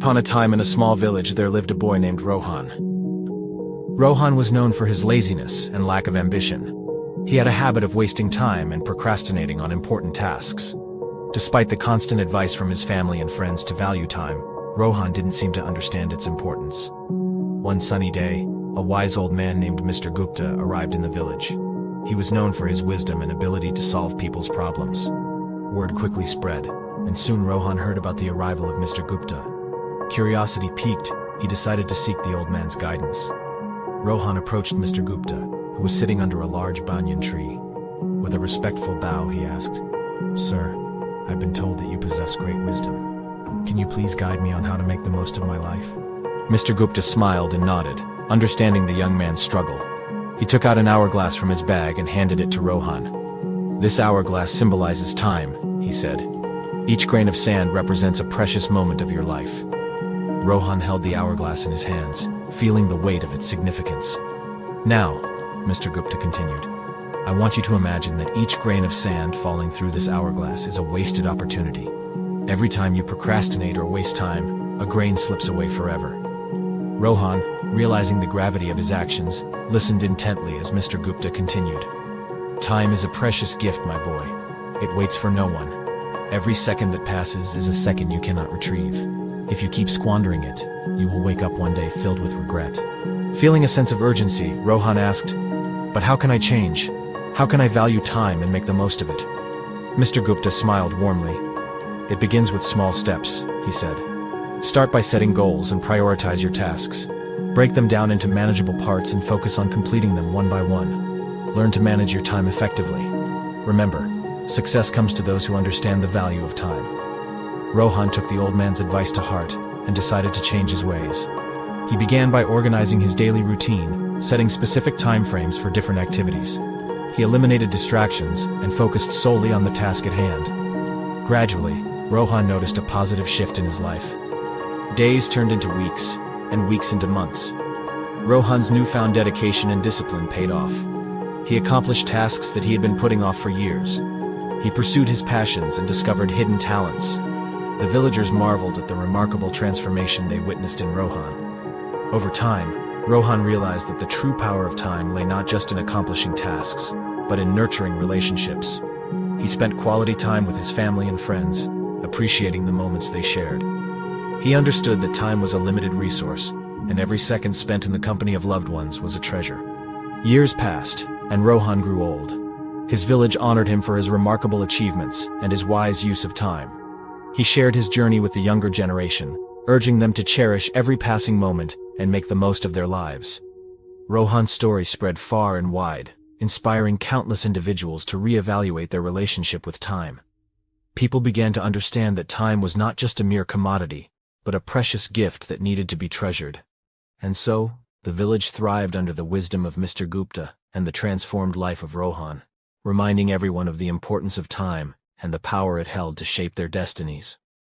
Upon a time in a small village there lived a boy named Rohan. Rohan was known for his laziness and lack of ambition. He had a habit of wasting time and procrastinating on important tasks. Despite the constant advice from his family and friends to value time, Rohan didn't seem to understand its importance. One sunny day, a wise old man named Mr. Gupta arrived in the village. He was known for his wisdom and ability to solve people's problems. Word quickly spread, and soon Rohan heard about the arrival of Mr. Gupta. Curiosity piqued, he decided to seek the old man's guidance. Rohan approached Mr. Gupta, who was sitting under a large banyan tree. With a respectful bow, he asked, "Sir, I've been told that you possess great wisdom. Can you please guide me on how to make the most of my life?" Mr. Gupta smiled and nodded, understanding the young man's struggle. He took out an hourglass from his bag and handed it to Rohan. "This hourglass symbolizes time," he said. "Each grain of sand represents a precious moment of your life." Rohan held the hourglass in his hands, feeling the weight of its significance. "Now," Mr. Gupta continued, "I want you to imagine that each grain of sand falling through this hourglass is a wasted opportunity. Every time you procrastinate or waste time, a grain slips away forever." Rohan, realizing the gravity of his actions, listened intently as Mr. Gupta continued. "Time is a precious gift, my boy. It waits for no one. Every second that passes is a second you cannot retrieve. If you keep squandering it, you will wake up one day filled with regret." Feeling a sense of urgency, Rohan asked, "But how can I change? How can I value time and make the most of it?" Mr. Gupta smiled warmly. "It begins with small steps," he said. "Start by setting goals and prioritize your tasks. Break them down into manageable parts and focus on completing them one by one. Learn to manage your time effectively. Remember, success comes to those who understand the value of time." Rohan took the old man's advice to heart and decided to change his ways. He began by organizing his daily routine, setting specific time frames for different activities. He eliminated distractions and focused solely on the task at hand. Gradually, Rohan noticed a positive shift in his life. Days turned into weeks, and weeks into months. Rohan's newfound dedication and discipline paid off. He accomplished tasks that he had been putting off for years. He pursued his passions and discovered hidden talents. The villagers marveled at the remarkable transformation they witnessed in Rohan. Over time, Rohan realized that the true power of time lay not just in accomplishing tasks, but in nurturing relationships. He spent quality time with his family and friends, appreciating the moments they shared. He understood that time was a limited resource, and every second spent in the company of loved ones was a treasure. Years passed, and Rohan grew old. His village honored him for his remarkable achievements and his wise use of time. He shared his journey with the younger generation, urging them to cherish every passing moment and make the most of their lives. Rohan's story spread far and wide, inspiring countless individuals to reevaluate their relationship with time. People began to understand that time was not just a mere commodity, but a precious gift that needed to be treasured. And so, the village thrived under the wisdom of Mr. Gupta and the transformed life of Rohan, reminding everyone of the importance of time and the power it held to shape their destinies.